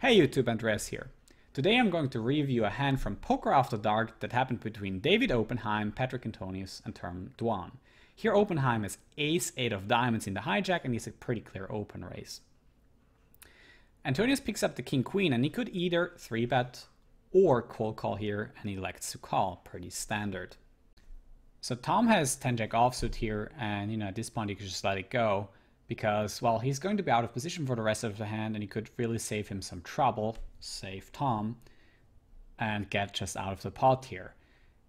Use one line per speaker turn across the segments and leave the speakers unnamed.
Hey YouTube, Andreas here. Today I'm going to review a hand from Poker After Dark that happened between David Oppenheim, Patrick Antonius and Tom Dwan. Here Oppenheim has ace-8 of diamonds in the hijack and he's a pretty clear open raise. Antonius picks up the king-queen and he could either 3-bet or cold call here, and he elects to call, pretty standard. So Tom has 10-jack offsuit here, and at this point he could just let it go. Because, well, he's going to be out of position for the rest of the hand and he could really save him some trouble, save Tom, and get just out of the pot here.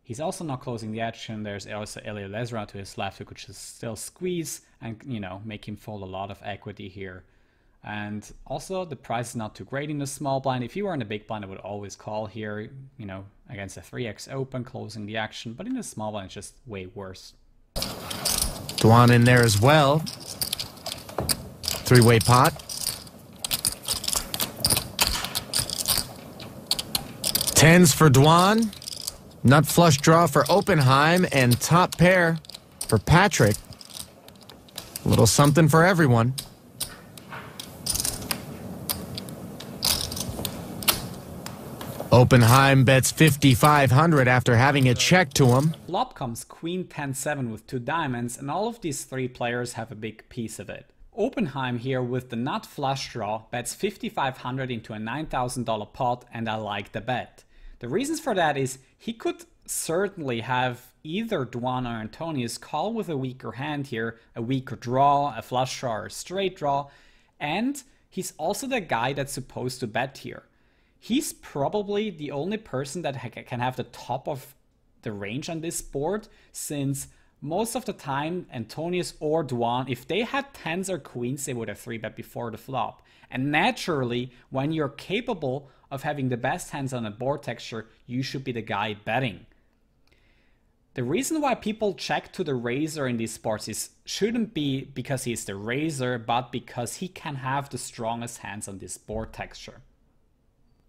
He's also not closing the edge, and there's also Elia Lesra to his left who could just still squeeze and, make him fold a lot of equity here. And also the price is not too great in the small blind. If you were in the big blind, I would always call here, against a 3x open, closing the action, but in the small blind it's just way worse.
Dwan in there as well. Three-way pot. Tens for Dwan. Nut flush draw for Oppenheim and top pair for Patrick. A little something for everyone. Oppenheim bets 5,500 after having it checked to him.
Flop comes queen 10-7 with 2 diamonds, and all of these 3 players have a big piece of it. Oppenheim here with the nut flush draw bets 5,500 into a $9,000 pot, and I like the bet. The reasons for that is he could certainly have either Dwan or Antonius call with a weaker hand here, a weaker draw, a flush draw or a straight draw, and he's also the guy that's supposed to bet here. He's probably the only person that can have the top of the range on this board, since most of the time Antonius or Dwan, if they had tens or queens, they would have 3-bet before the flop. And naturally, when you're capable of having the best hands on a board texture, you should be the guy betting. The reason why people check to the raiser in these sports shouldn't be because he's the raiser, but because he can have the strongest hands on this board texture.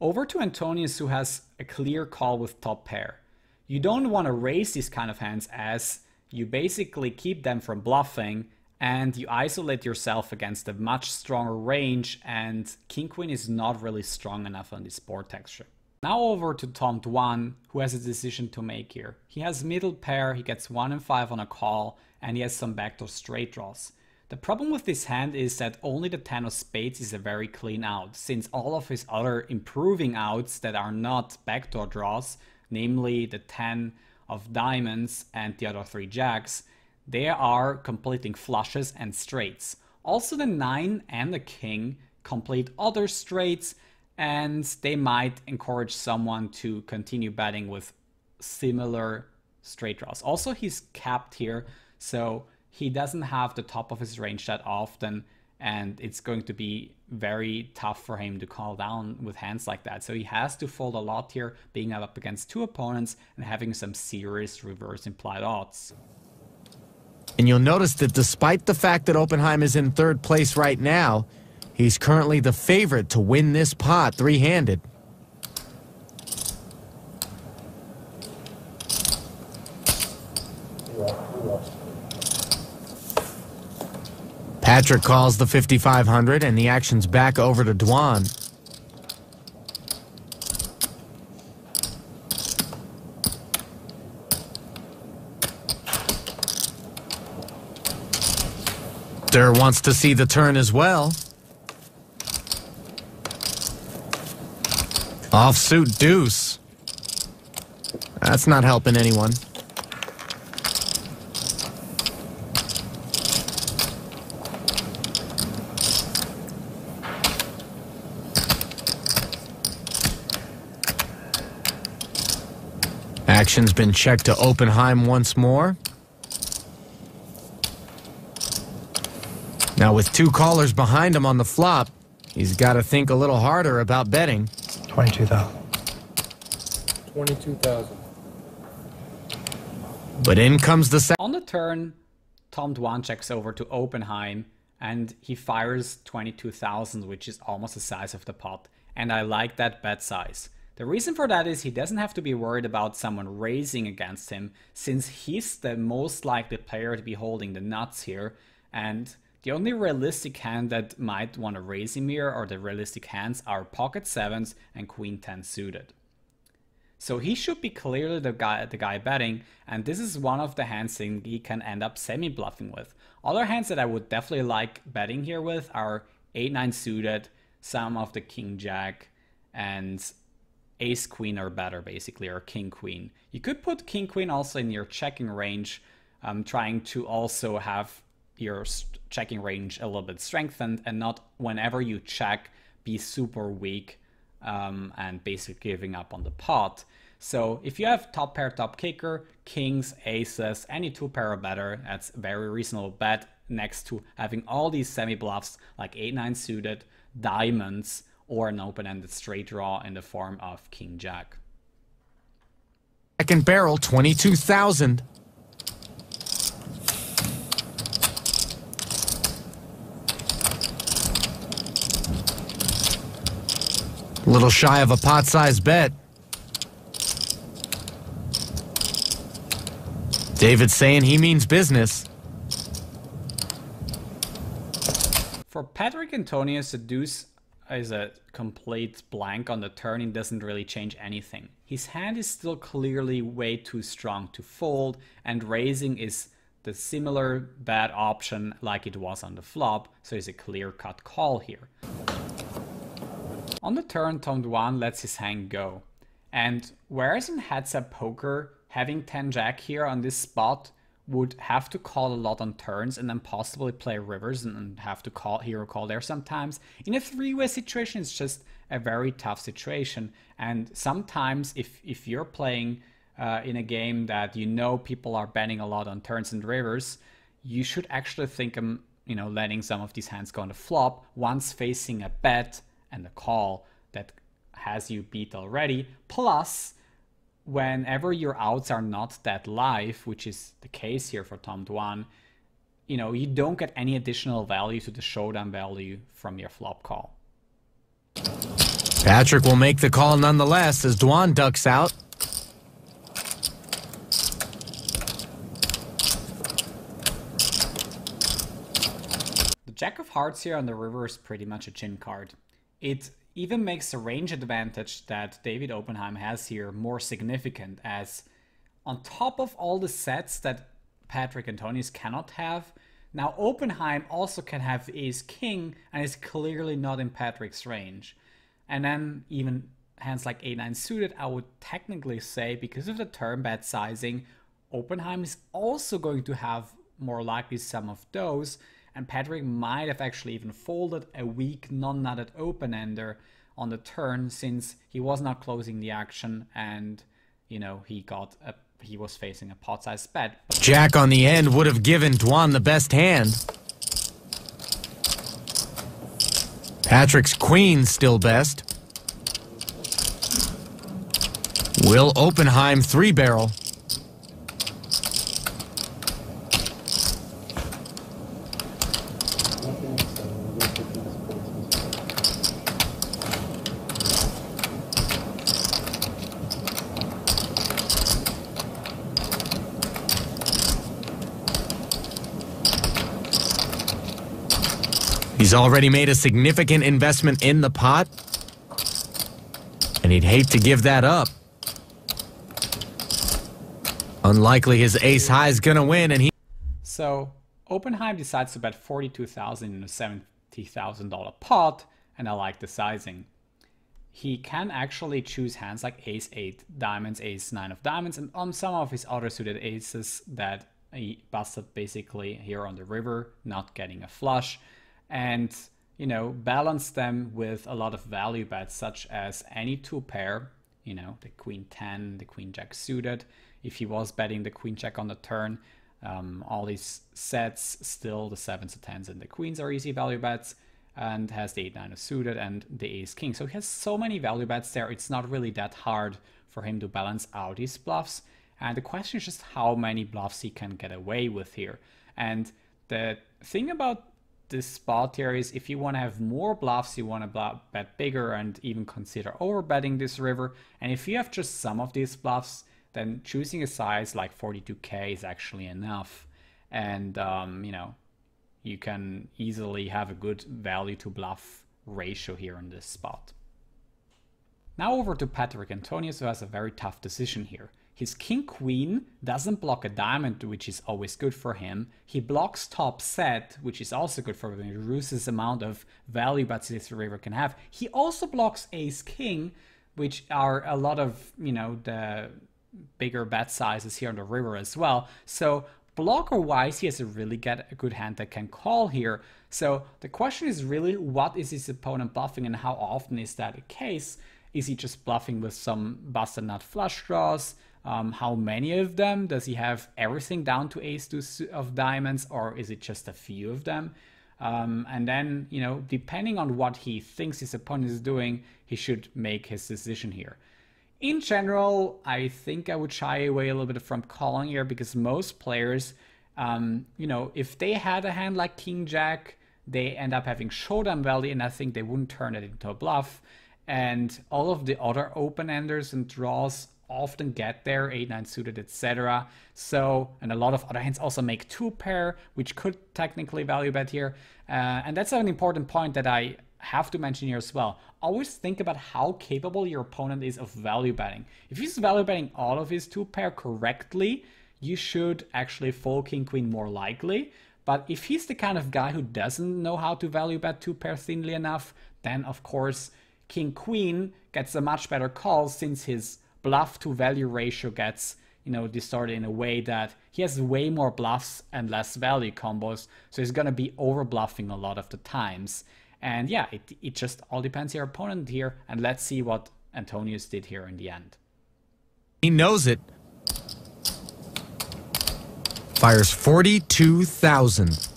Over to Antonius, who has a clear call with top pair. You don't want to raise these kind of hands, as you basically keep them from bluffing and you isolate yourself against a much stronger range, and king queen is not really strong enough on this board texture. Now over to Tom Dwan, who has a decision to make here. He has middle pair, he gets 1 and 5 on a call, and he has some backdoor straight draws. The problem with this hand is that only the 10 of spades is a very clean out, since all of his other improving outs that are not backdoor draws, namely the 10 of diamonds and the other 3 jacks, they are completing flushes and straights. Also the 9 and the king complete other straights, and they might encourage someone to continue betting with similar straight draws. Also he's capped here, so he doesn't have the top of his range that often, and it's going to be very tough for him to call down with hands like that. So he has to fold a lot here, being up against 2 opponents and having some serious reverse implied odds.
And you'll notice that despite the fact that Oppenheim is in 3rd place right now, he's currently the favorite to win this pot 3-handed. Patrick calls the 5,500 and the action's back over to Dwan. Durr wants to see the turn as well. Offsuit deuce. That's not helping anyone. Action's been checked to Oppenheim once more. Now with 2 callers behind him on the flop, he's got to think a little harder about betting.
22,000. 22,000.
But in comes the second.
On the turn, Tom Dwan checks over to Oppenheim and he fires 22,000, which is almost the size of the pot. And I like that bet size. The reason for that is he doesn't have to be worried about someone raising against him, since he's the most likely player to be holding the nuts here, and The only realistic hand that might want to raise him here, or the realistic hands, are pocket sevens and queen 10 suited. So he should be clearly the guy betting, and this is one of the hands that he can end up semi-bluffing with. Other hands that I would definitely like betting here with are 8-9 suited, some of the king jack, and ace queen or better basically, or king queen. You could put king queen also in your checking range, trying to also have your checking range a little bit strengthened, and not whenever you check be super weak and basically giving up on the pot. So if you have top pair, top kicker, kings, aces, any two pair or better, that's a very reasonable bet next to having all these semi bluffs like 8-9 suited, diamonds, or an open-ended straight draw in the form of king jack.
Second barrel, 22,000. A little shy of a pot-sized bet. David's saying he means business.
For Patrick Antonius, the deuce is a complete blank on the turn. It doesn't really change anything. His hand is still clearly way too strong to fold, and raising is the similar bad option like it was on the flop, so it's a clear-cut call here. On the turn, Tom Dwan lets his hand go. And whereas in heads-up poker, having 10 jack here on this spot would have to call a lot on turns and then possibly play rivers and have to call here or call there sometimes. In a three-way situation, it's just a very tough situation. And sometimes if you're playing in a game that you know people are betting a lot on turns and rivers, you should actually think letting some of these hands go on the flop once facing a bet and a call that has you beat already. Plus, whenever your outs are not that live, which is the case here for Tom Dwan, you don't get any additional value to the showdown value from your flop call.
Patrick will make the call nonetheless as Dwan ducks out.
The Jack of Hearts here on the river is pretty much a chin card. It even makes the range advantage that David Oppenheim has here more significant, as on top of all the sets that Patrick Antonius cannot have, now Oppenheim also can have ace king and is clearly not in Patrick's range. And then even hands like 8-9 suited, I would technically say, because of the turn bet sizing, Oppenheim is also going to have more likely some of those, and Patrick might have actually even folded a weak non-nutted open-ender on the turn, since he was not closing the action and he was facing a pot-sized bet.
Jack on the end would have given Dwan the best hand. Patrick's queen still best. Will Oppenheim 3-barrel. He's already made a significant investment in the pot, and he'd hate to give that up. Unlikely his ace high is gonna win, and
So Oppenheim decides to bet $42,000 in a $70,000 pot, and I like the sizing. He can actually choose hands like ace 8 diamonds, ace 9 of diamonds, and on some of his other suited aces that he busted basically here on the river, not getting a flush. And balance them with a lot of value bets, such as any two pair, the queen 10, the queen jack suited. If he was betting the queen jack on the turn, all these sets, still the 7s, the 10s, and the queens are easy value bets, and has the 8-9 suited and the ace king. So he has so many value bets there, it's not really that hard for him to balance out his bluffs. And the question is just how many bluffs he can get away with here. And the thing about this spot here is, if you want to have more bluffs, you want to bet bigger and even consider overbetting this river. And if you have just some of these bluffs, then choosing a size like 42K is actually enough. And you can easily have a good value to bluff ratio here in this spot. Now over to Patrick Antonius, who has a very tough decision here. His king-queen doesn't block a diamond, which is always good for him. He blocks top set, which is also good for him. It reduces the amount of value bets this river can have. He also blocks ace-king, which are a lot of, you know, the bigger bet sizes here on the river as well. So blocker-wise, he has a really good hand that can call here. So the question is really, what is his opponent bluffing and how often is that the case? Is he just bluffing with some busted nut flush draws? How many of them? Does he have everything down to ace-2 of diamonds, or is it just a few of them? And then, you know, depending on what he thinks his opponent is doing, he should make his decision here. In general, I think I would shy away a little bit from calling here, because most players, you know, if they had a hand like King Jack, they end up having showdown value, and I think they wouldn't turn it into a bluff. And all of the other open-enders and draws often get there, 8-9 suited, etc. So, and a lot of other hands also make 2-pair, which could technically value bet here. And that's an important point that I have to mention here as well. Always think about how capable your opponent is of value betting. If he's value betting all of his 2-pair correctly, you should actually fold king queen more likely. But if he's the kind of guy who doesn't know how to value bet 2-pair thinly enough, then of course king queen gets a much better call, since his bluff to value ratio gets, you know, distorted in a way that he has way more bluffs and less value combos. So he's going to be over bluffing a lot of the times. And yeah, it just all depends on your opponent here. And let's see what Antonius did here in the end.
He knows it. Fires 42,000.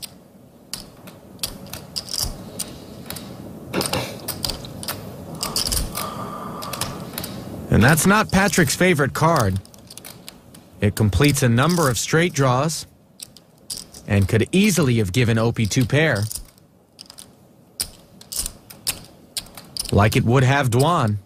And that's not Patrick's favorite card. It completes a number of straight draws and could easily have given Opie 2-pair, like it would have Dwan.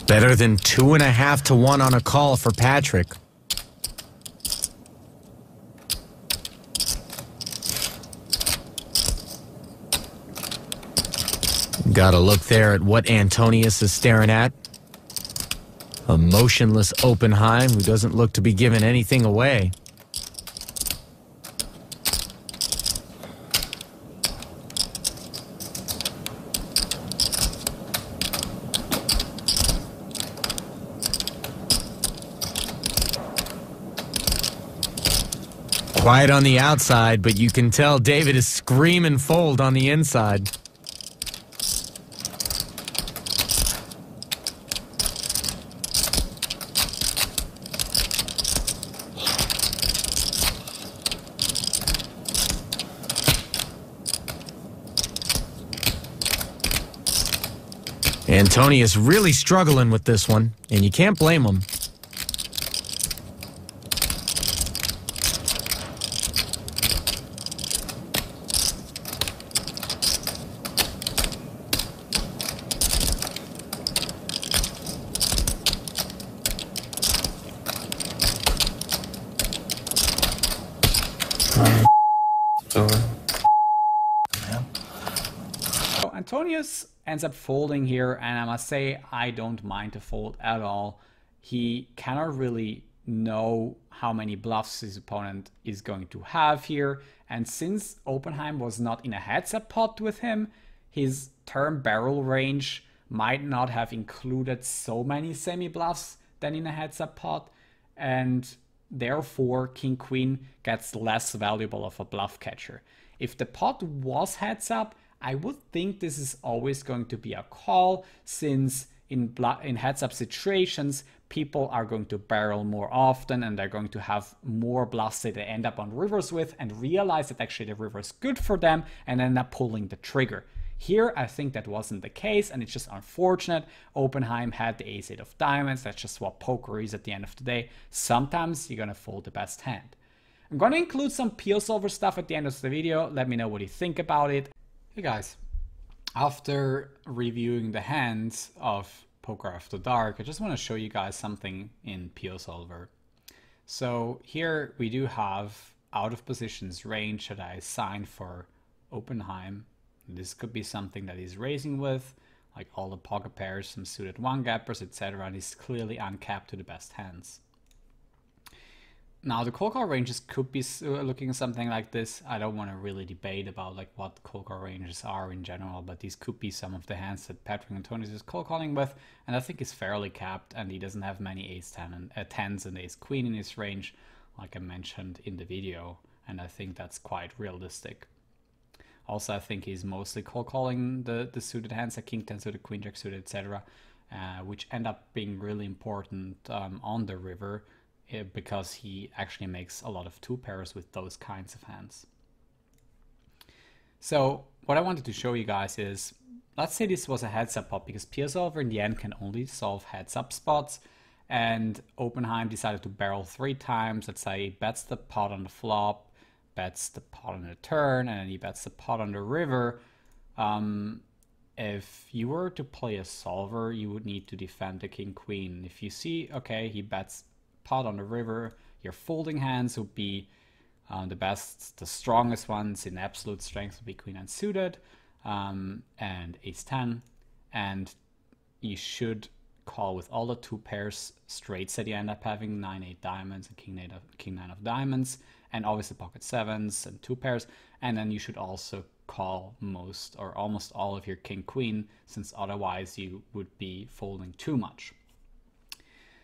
Better than 2.5 to 1 on a call for Patrick. Gotta look there at what Antonius is staring at. A motionless Oppenheim who doesn't look to be giving anything away. Quiet on the outside, but you can tell David is screaming fold on the inside. Antonius really struggling with this one, and you can't blame him.
Antonius ends up folding here, and I must say I don't mind to fold at all. He cannot really know how many bluffs his opponent is going to have here, and since Oppenheim was not in a heads-up pot with him, his turn barrel range might not have included so many semi-bluffs than in a heads-up pot, and therefore king-queen gets less valuable of a bluff catcher. If the pot was heads-up, I would think this is always going to be a call, since in heads-up situations, people are going to barrel more often and they're going to have more bluffs that they end up on rivers with and realize that actually the river is good for them and end up pulling the trigger. Here, I think that wasn't the case, and it's just unfortunate. Oppenheim had the ace-8 of diamonds. That's just what poker is at the end of the day. Sometimes you're going to fold the best hand. I'm going to include some peel solver stuff at the end of the video. Let me know what you think about it. Hey guys, after reviewing the hands of Poker After Dark, I just want to show you guys something in peel solver. So here we do have out of positions range that I assigned for Oppenheim. This could be something that he's raising with, like all the pocket pairs, some suited one-gappers, etc. And he's clearly uncapped to the best hands. Now the cold call ranges could be looking something like this. I don't want to really debate about like what cold call ranges are in general, but these could be some of the hands that Patrick Antonius is cold calling with, and I think he's fairly capped, and he doesn't have many ace-10 and tens and ace-queen in his range, like I mentioned in the video, and I think that's quite realistic. Also, I think he's mostly cold calling the suited hands, like king 10 suited, queen jack suited, etc., which end up being really important on the river because he actually makes a lot of two pairs with those kinds of hands. So what I wanted to show you guys is, let's say this was a heads-up pot, because peel solver in the end can only solve heads-up spots, and Oppenheim decided to barrel 3 times. Let's say he bets the pot on the flop, bets the pot on the turn, and then he bets the pot on the river. If you were to play a solver, you would need to defend the king queen. If you see, okay, he bets pot on the river, your folding hands would be the strongest ones in absolute strength would be queen and suited and ace-10, and you should call with all the 2 pairs straights that you end up having, 9-8 diamonds and king 9 of diamonds, and obviously pocket 7s and 2 pairs, and then you should also call most or almost all of your king queen, since otherwise you would be folding too much.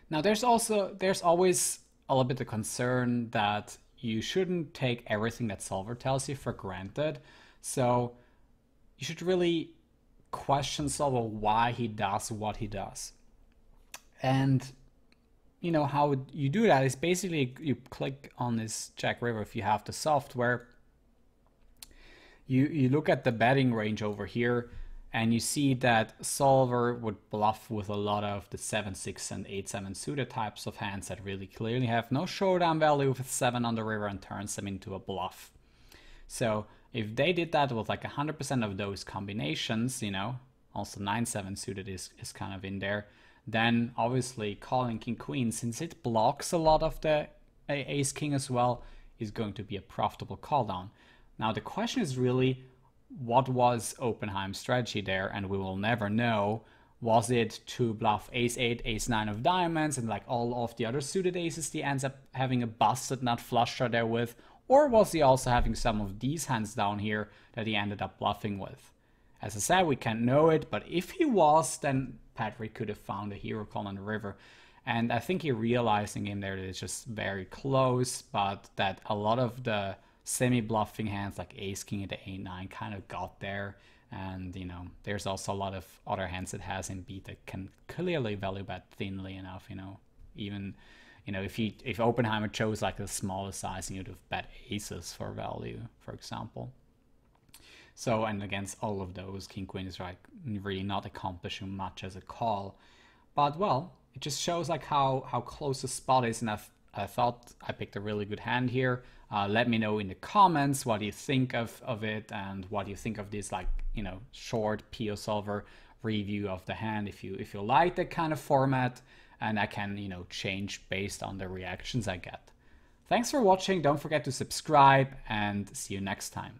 Now there's always a little bit of concern that you shouldn't take everything that solver tells you for granted, so you should really question solver why he does what he does. And you know how you do that is basically you click on this check river if you have the software. You look at the betting range over here, and you see that solver would bluff with a lot of the 7-6 and 8-7 suited types of hands that really clearly have no showdown value with 7 on the river and turns them into a bluff. So if they did that with like 100% of those combinations, you know, also 9-7 suited is kind of in there, then obviously calling king queen, since it blocks a lot of the ace king as well, is going to be a profitable call down. Now the question is really, what was Oppenheim's strategy there? And we will never know. Was it to bluff ace-8, ace-9 of diamonds and like all of the other suited aces he ends up having a busted nut flush draw there with? Or was he also having some of these hands down here that he ended up bluffing with? As I said, we can't know it, but if he was, then Patrick could have found a hero call on the river. And I think he realized in game there that it's just very close, but that a lot of the semi-bluffing hands like ace-king into a9 kind of got there. And, you know, there's also a lot of other hands that has in beat that can clearly value bet thinly enough, you know. Even, you know, if Oppenheimer chose like the smallest size, you'd have bet aces for value, for example. So, and against all of those, king queen is like really not accomplishing much as a call. But, well, it just shows like how close the spot is, and I thought I picked a really good hand here. Let me know in the comments what you think of it, and what you think of this, like, you know, short peel solver review of the hand. If you like that kind of format, and I can, you know, change based on the reactions I get. Thanks for watching. Don't forget to subscribe, and see you next time.